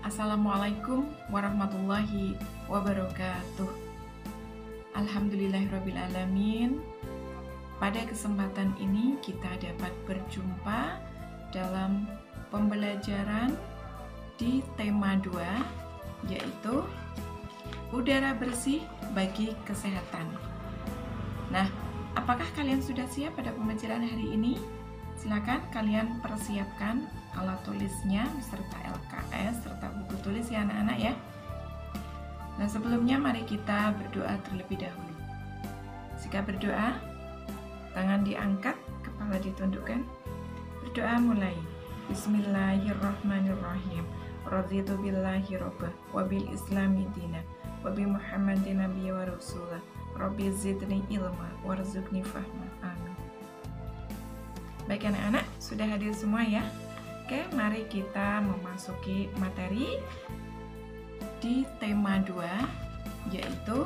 Assalamualaikum warahmatullahi wabarakatuh. Alhamdulillahirrabbilalamin. Pada kesempatan ini kita dapat berjumpa dalam pembelajaran di tema 2, yaitu udara bersih bagi kesehatan. Nah, apakah kalian sudah siap pada pembelajaran hari ini? Silakan kalian persiapkan alat tulisnya beserta LKS serta buku tulis ya anak-anak ya. Nah, sebelumnya mari kita berdoa terlebih dahulu. Jika berdoa, tangan diangkat, kepala ditundukkan. Berdoa mulai. Bismillahirrahmanirrahim. Raditu billahi robba wa bil islami dina wa bi muhammadin nabiyya wa rasulah. Rabbi zidni ilma warzuqni fahma. Amin. Baik anak-anak, sudah hadir semua ya? Oke, mari kita memasuki materi di tema 2, yaitu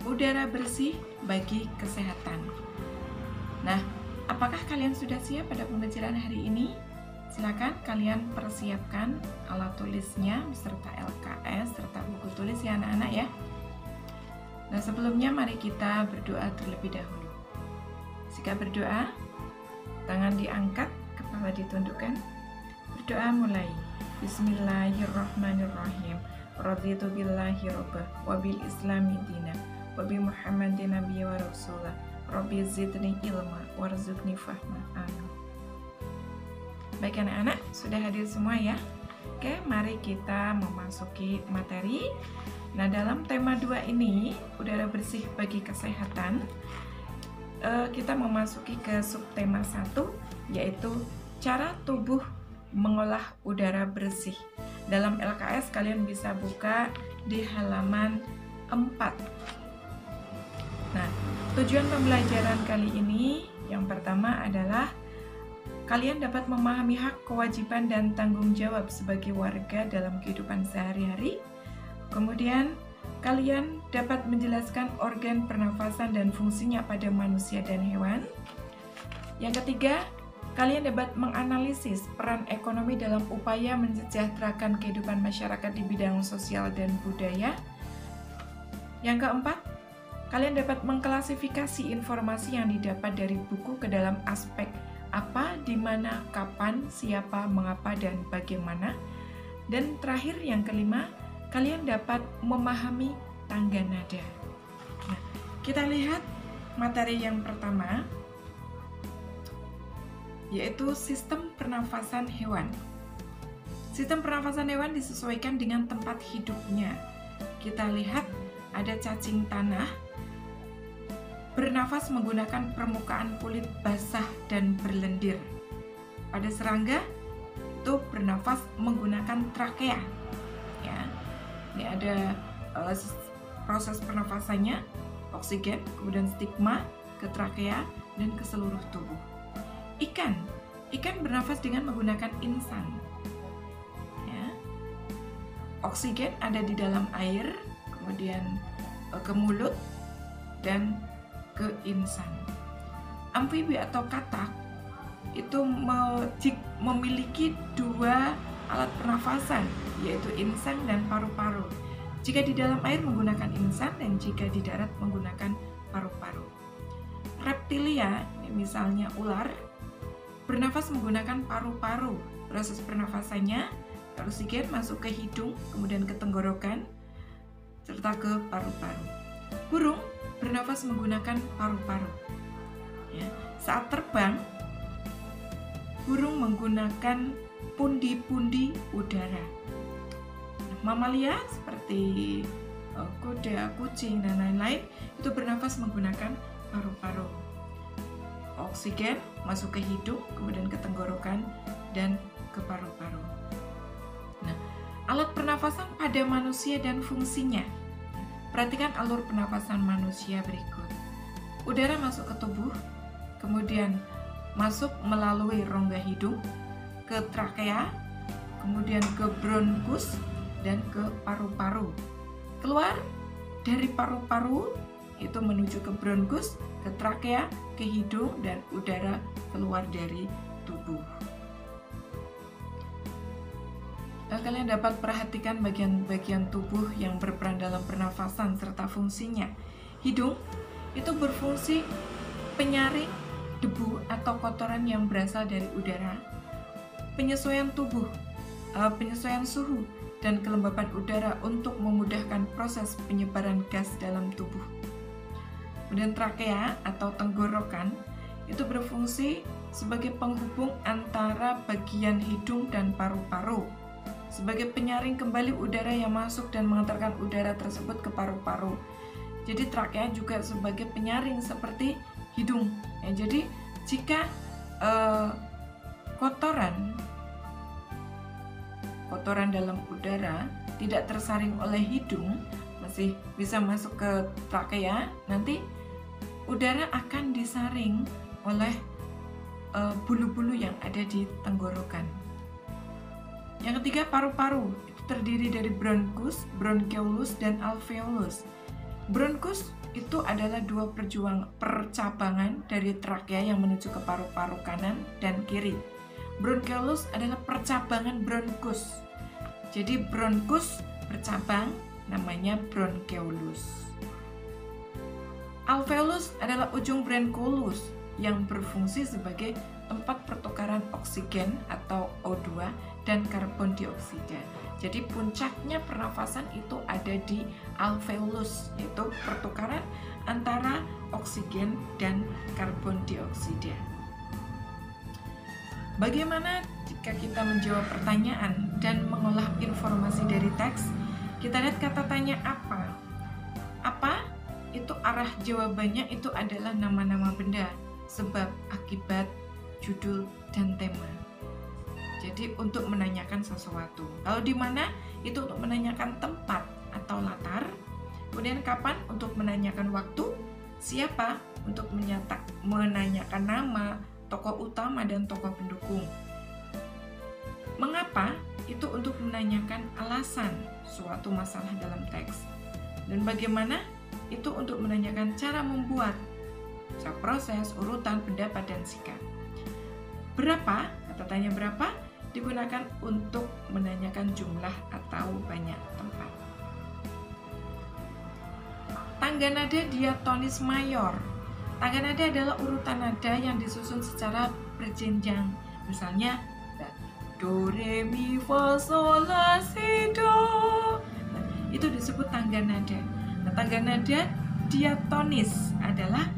udara bersih bagi kesehatan. Nah, apakah kalian sudah siap pada pembelajaran hari ini? Silakan kalian persiapkan alat tulisnya beserta LKS serta buku tulis ya anak-anak ya. Nah, sebelumnya mari kita berdoa terlebih dahulu. Jika berdoa, tangan diangkat, kepala ditundukkan. Berdoa mulai. Bismillahirrahmanirrahim. Raditu billahi robba wa bil islami dina wa bi muhammadin nabiyya wa rasulah. Rabbi zidni ilma warzuqni fahma. Amin. Baik anak-anak, sudah hadir semua ya? Oke, mari kita memasuki materi. Nah, dalam tema 2 ini, udara bersih bagi kesehatan, kita memasuki ke subtema 1, yaitu cara tubuh mengolah udara bersih. Dalam LKS kalian bisa buka di halaman 4. Nah, tujuan pembelajaran kali ini yang pertama adalah kalian dapat memahami hak, kewajiban, dan tanggung jawab sebagai warga dalam kehidupan sehari-hari. Kemudian kalian dapat menjelaskan organ pernafasan dan fungsinya pada manusia dan hewan. Yang ketiga, kalian dapat menganalisis peran ekonomi dalam upaya mensejahterakan kehidupan masyarakat di bidang sosial dan budaya. Yang keempat, kalian dapat mengklasifikasi informasi yang didapat dari buku ke dalam aspek apa, di mana, kapan, siapa, mengapa, dan bagaimana. Dan terakhir yang kelima, kalian dapat memahami tangga nada. Nah, kita lihat materi yang pertama, yaitu sistem pernafasan hewan. Sistem pernafasan hewan disesuaikan dengan tempat hidupnya. Kita lihat ada cacing tanah, bernafas menggunakan permukaan kulit basah dan berlendir. Pada serangga, itu bernafas menggunakan trakea. Ya. Ini ada proses pernafasannya, oksigen, kemudian stigma, ke trakea, dan ke seluruh tubuh. Ikan bernafas dengan menggunakan insang. Ya. Oksigen ada di dalam air, kemudian ke mulut, dan ke insang. Amfibi atau katak itu memiliki 2 alat pernafasan, yaitu insang dan paru-paru. Jika di dalam air menggunakan insang, dan jika di darat menggunakan paru-paru. Reptilia, misalnya ular, bernafas menggunakan paru-paru. Proses pernafasannya, oksigen masuk ke hidung, kemudian ke tenggorokan, serta ke paru-paru. Burung bernafas menggunakan paru-paru. Ya. Saat terbang, burung menggunakan pundi-pundi udara. Mamalia seperti kuda, kucing, dan lain-lain itu bernafas menggunakan paru-paru. Oksigen masuk ke hidung, kemudian ke tenggorokan, dan ke paru-paru. Nah, alat pernafasan pada manusia dan fungsinya. Perhatikan alur pernafasan manusia berikut. Udara masuk ke tubuh, kemudian masuk melalui rongga hidung, ke trakea, kemudian ke bronkus, dan ke paru-paru. Keluar dari paru-paru itu menuju ke bronkus, ke trakea, ke hidung, dan udara keluar dari tubuh. Kalian dapat perhatikan bagian-bagian tubuh yang berperan dalam pernafasan serta fungsinya. Hidung itu berfungsi penyaring debu atau kotoran yang berasal dari udara, penyesuaian tubuh, penyesuaian suhu dan kelembapan udara untuk memudahkan proses penyebaran gas dalam tubuh. Kemudian trakea atau tenggorokan itu berfungsi sebagai penghubung antara bagian hidung dan paru-paru, sebagai penyaring kembali udara yang masuk dan mengantarkan udara tersebut ke paru-paru. Jadi trakea juga sebagai penyaring seperti hidung. Ya, jadi jika kotoran dalam udara tidak tersaring oleh hidung, masih bisa masuk ke trakea, nanti udara akan disaring oleh bulu-bulu yang ada di tenggorokan. Yang ketiga, paru-paru. Itu terdiri dari bronkus, bronkeolus, dan alveolus. Bronkus itu adalah dua percabangan dari trakea yang menuju ke paru-paru kanan dan kiri. Bronkeolus adalah percabangan bronkus. Jadi bronkus bercabang namanya bronkeolus. Alveolus adalah ujung bronkeolus yang berfungsi sebagai tempat pertukaran oksigen atau O2 dan karbon dioksida. Jadi puncaknya pernafasan itu ada di alveolus, yaitu pertukaran antara oksigen dan karbon dioksida. Bagaimana jika kita menjawab pertanyaan dan mengolah informasi dari teks? Kita lihat kata tanya apa. Apa? Itu arah jawabannya itu adalah nama-nama benda, sebab, akibat, judul, dan tema. Jadi untuk menanyakan sesuatu. Kalau di mana itu untuk menanyakan tempat atau latar. Kemudian kapan untuk menanyakan waktu. Siapa untuk menanyakan nama, tokoh utama dan tokoh pendukung. Mengapa itu untuk menanyakan alasan suatu masalah dalam teks. Dan bagaimana itu untuk menanyakan cara membuat, proses, urutan, pendapat, dan sikap. Berapa, kata tanya berapa, digunakan untuk menanyakan jumlah atau banyak tempat. Tangga nada diatonis mayor. Tangga nada adalah urutan nada yang disusun secara berjenjang. Misalnya, do, re, mi, fa, sol, la, si, do. Nah, itu disebut tangga nada. Nah, tangga nada diatonis adalah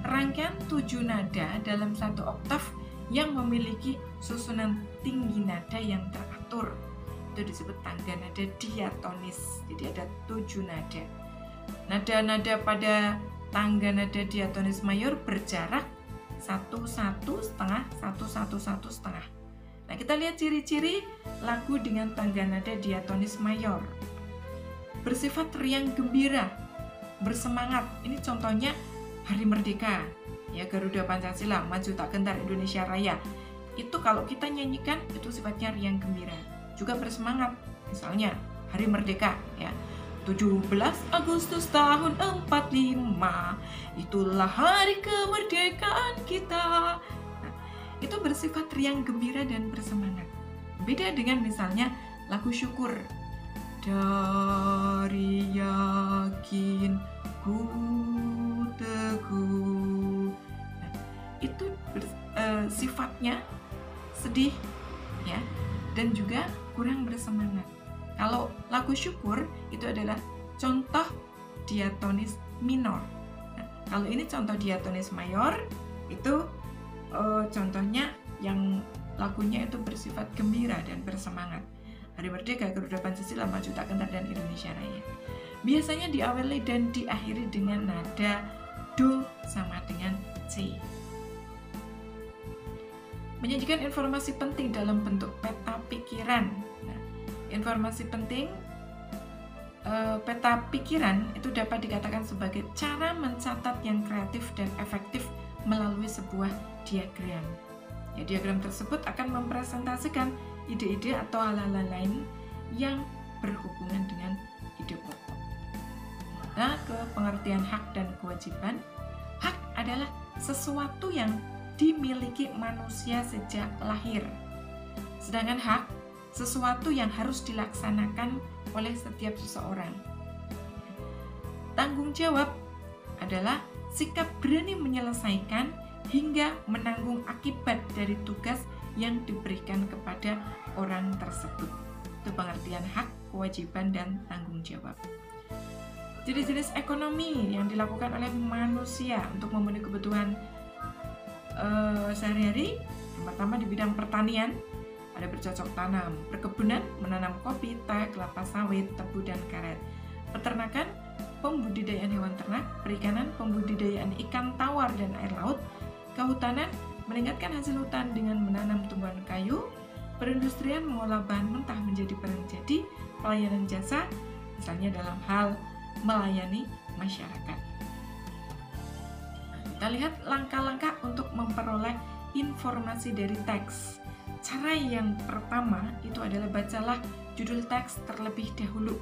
rangkaian 7 nada dalam satu oktav yang memiliki susunan tinggi nada yang teratur. Itu disebut tangga nada diatonis. Jadi ada 7 nada. Nada-nada pada tangga nada diatonis mayor berjarak 1-1,5, 1-1-1,5. Nah, kita lihat ciri-ciri lagu dengan tangga nada diatonis mayor. Bersifat riang gembira, bersemangat. Ini contohnya Hari Merdeka, ya, Garuda Pancasila, Maju Tak Gentar, Indonesia Raya. Itu kalau kita nyanyikan itu sifatnya riang gembira, juga bersemangat. Misalnya Hari Merdeka, ya, 17 Agustus tahun 45, itulah hari kemerdekaan kita. Nah, itu bersifat riang gembira dan bersemangat. Beda dengan misalnya lagu syukur, dari yakin ku teguh. Nah, itu sifatnya sedih, ya, dan juga kurang bersemangat. Kalau lagu syukur itu adalah contoh diatonis minor. Nah, kalau ini contoh diatonis mayor, itu contohnya yang lagunya itu bersifat gembira dan bersemangat. Hari Merdeka, Garuda Pancasila, Maju Tak Gentar, dan Indonesia Raya. Biasanya diawali dan diakhiri dengan nada do sama dengan C. Menyajikan informasi penting dalam bentuk peta pikiran. Nah, informasi penting, peta pikiran itu dapat dikatakan sebagai cara mencatat yang kreatif dan efektif melalui sebuah diagram. Ya, diagram tersebut akan mempresentasikan ide-ide atau hal-hal lain yang berhubungan dengan ide pokok. Nah, ke pengertian hak dan kewajiban. Hak adalah sesuatu yang dimiliki manusia sejak lahir. Sedangkan hak sesuatu yang harus dilaksanakan oleh setiap seseorang. Tanggung jawab adalah sikap berani menyelesaikan hingga menanggung akibat dari tugas yang diberikan kepada orang tersebut. Itu pengertian hak, kewajiban, dan tanggung jawab. Jenis-jenis ekonomi yang dilakukan oleh manusia untuk memenuhi kebutuhan sehari-hari. Yang pertama di bidang pertanian, ada bercocok tanam, perkebunan, menanam kopi, teh, kelapa sawit, tebu, dan karet. Peternakan, pembudidayaan hewan ternak, perikanan, pembudidayaan ikan tawar dan air laut, kehutanan, meningkatkan hasil hutan dengan menanam tumbuhan kayu, perindustrian, mengolah bahan mentah menjadi barang jadi, pelayanan jasa, misalnya dalam hal melayani masyarakat. Kita lihat langkah-langkah untuk memperoleh informasi dari teks. Cara yang pertama itu adalah bacalah judul teks terlebih dahulu.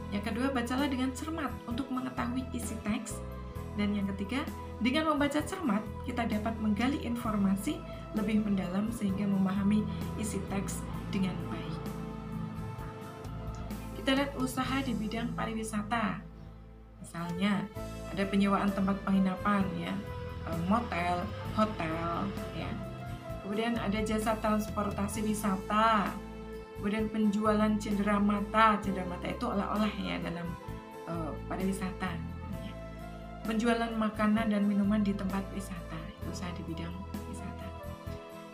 Yang kedua, bacalah dengan cermat untuk mengetahui isi teks. Dan yang ketiga, dengan membaca cermat, kita dapat menggali informasi lebih mendalam sehingga memahami isi teks dengan baik. Kita lihat usaha di bidang pariwisata. Misalnya, ada penyewaan tempat penginapan, ya, motel, hotel, ya. Kemudian ada jasa transportasi wisata. Kemudian penjualan cenderamata. Cenderamata itu oleh-oleh ya dalam pariwisata. Ya. Penjualan makanan dan minuman di tempat wisata. Itu usaha di bidang wisata.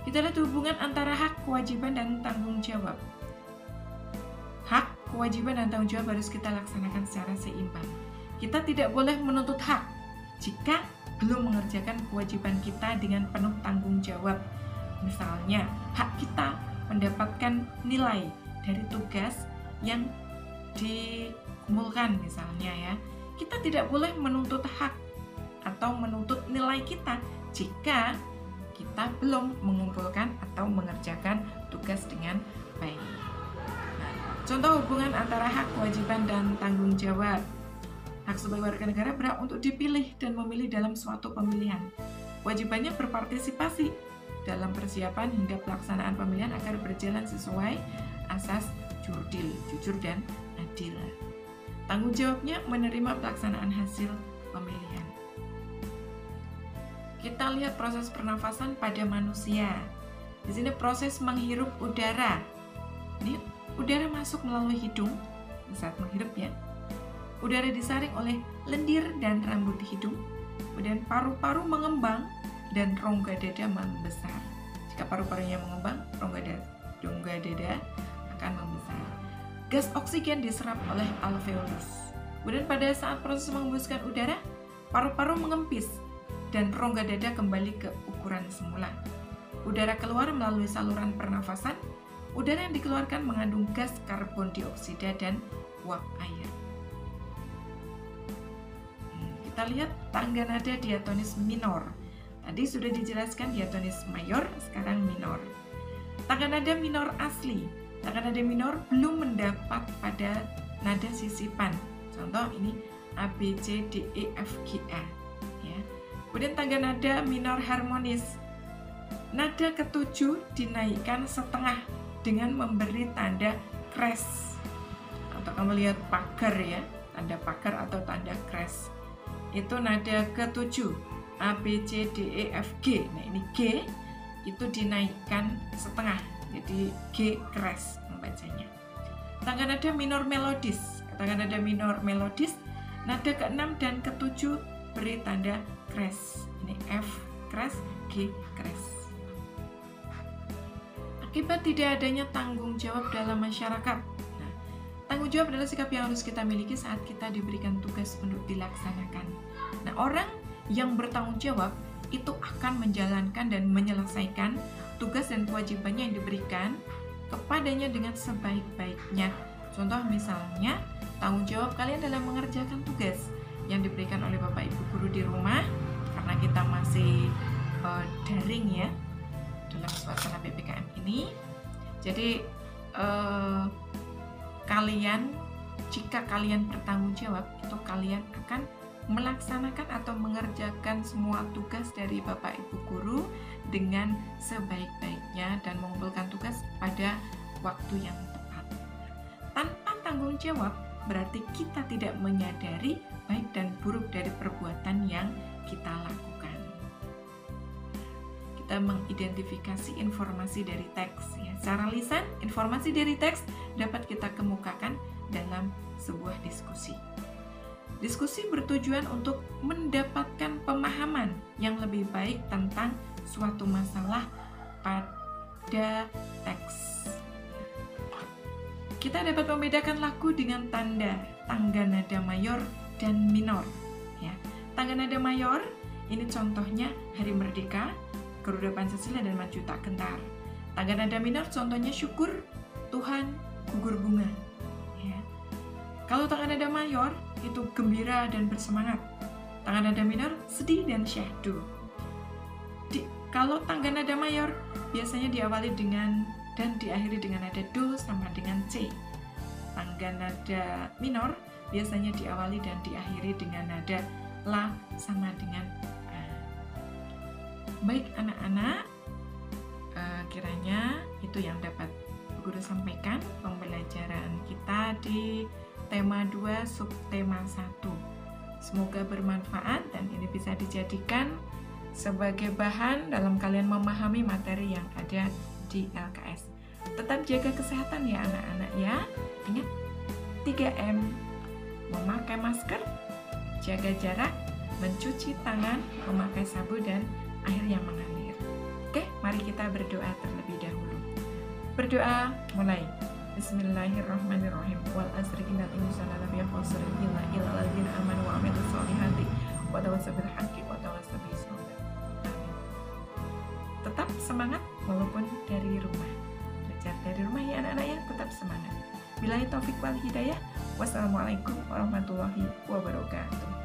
Kita lihat hubungan antara hak, kewajiban, dan tanggung jawab. Hak, kewajiban, dan tanggung jawab harus kita laksanakan secara seimbang. Kita tidak boleh menuntut hak jika belum mengerjakan kewajiban kita dengan penuh tanggung jawab. Misalnya, hak kita mendapatkan nilai dari tugas yang dikumpulkan misalnya ya. Kita tidak boleh menuntut hak atau menuntut nilai kita jika kita belum mengumpulkan atau mengerjakan tugas dengan baik. Contoh hubungan antara hak, kewajiban, dan tanggung jawab. Hak sebagai warga negara berhak untuk dipilih dan memilih dalam suatu pemilihan. Kewajibannya berpartisipasi dalam persiapan hingga pelaksanaan pemilihan agar berjalan sesuai asas jujur dan adil. Tanggung jawabnya menerima pelaksanaan hasil pemilihan. Kita lihat proses pernafasan pada manusia. Di sini proses menghirup udara. Ini udara masuk melalui hidung saat menghirup ya. Udara disaring oleh lendir dan rambut hidung. Kemudian paru-paru mengembang dan rongga dada membesar. Jika paru-parunya mengembang, rongga dada akan membesar. Gas oksigen diserap oleh alveolus. Kemudian pada saat proses menghembuskan udara, paru-paru mengempis dan rongga dada kembali ke ukuran semula. Udara keluar melalui saluran pernafasan. Udara yang dikeluarkan mengandung gas karbon dioksida dan uap air. Kita lihat tangga nada diatonis minor. Tadi sudah dijelaskan diatonis mayor, sekarang minor. Tangga nada minor asli. Tangga nada minor belum mendapat pada nada sisipan. Contoh ini A, B, C, D, E, F, G, A. Ya. Kemudian tangga nada minor harmonis. Nada ketujuh dinaikkan setengah dengan memberi tanda crash. Atau kamu lihat pagar ya, tanda pagar atau tanda crash. Itu nada ketujuh, A, B, C, D, E, F, G. Nah ini G itu dinaikkan setengah, jadi G crash membacanya. Tangga nada minor melodis. Tangga nada minor melodis, nada ke-6 dan ke-7 beri tanda crash. Ini F crash, G crash. Akibat tidak adanya tanggung jawab dalam masyarakat. Nah, tanggung jawab adalah sikap yang harus kita miliki saat kita diberikan tugas untuk dilaksanakan. Nah, orang yang bertanggung jawab itu akan menjalankan dan menyelesaikan tugas dan kewajibannya yang diberikan kepadanya dengan sebaik-baiknya. Contoh misalnya, tanggung jawab kalian dalam mengerjakan tugas yang diberikan oleh Bapak Ibu guru di rumah, karena kita masih daring ya dalam suasana PPKM ini. Jadi jika kalian bertanggung jawab, itu kalian akan melaksanakan atau mengerjakan semua tugas dari Bapak Ibu guru dengan sebaik-baiknya dan mengumpulkan tugas pada waktu yang tepat. Tanpa tanggung jawab berarti kita tidak menyadari baik dan buruk dari perbuatan yang kita lakukan. Kita mengidentifikasi informasi dari teks ya. Secara lisan, informasi dari teks dapat kita kemukakan dalam sebuah diskusi. Diskusi bertujuan untuk mendapatkan pemahaman yang lebih baik tentang suatu masalah pada teks. Kita dapat membedakan lagu dengan tangga nada mayor dan minor. Ya. Tangga nada mayor ini contohnya Hari Merdeka, Garuda Pancasila, dan Maju Tak Gentar. Tangga nada minor contohnya Syukur, Tuhan, Gugur Bunga. Ya. Kalau tangga nada mayor itu gembira dan bersemangat. Tangga nada minor sedih dan syahdu. Kalau tangga nada mayor biasanya diawali dengan dan diakhiri dengan nada do sama dengan C. Tangga nada minor biasanya diawali dan diakhiri dengan nada la sama dengan a. Baik anak-anak, kiranya itu yang dapat guru sampaikan pembelajaran kita di tema 2 subtema 1. Semoga bermanfaat dan ini bisa dijadikan sebagai bahan dalam kalian memahami materi yang ada di LKS. Tetap jaga kesehatan ya anak-anak ya. Ingat 3M, memakai masker, jaga jarak, mencuci tangan, memakai sabu dan air yang mengalir. Oke, mari kita berdoa terlebih dahulu. Berdoa mulai. Bismillahirrahmanirrahim. Wal asri innal insana lafi khusr illa alladzina amanu wa amilus solihati wa tawassaw bil haqqi wa tawassaw bis sabr. Tetap semangat walaupun dari rumah. Belajar dari rumah ya anak-anak ya, tetap semangat. Billahi taufik wal hidayah. Wassalamualaikum warahmatullahi wabarakatuh.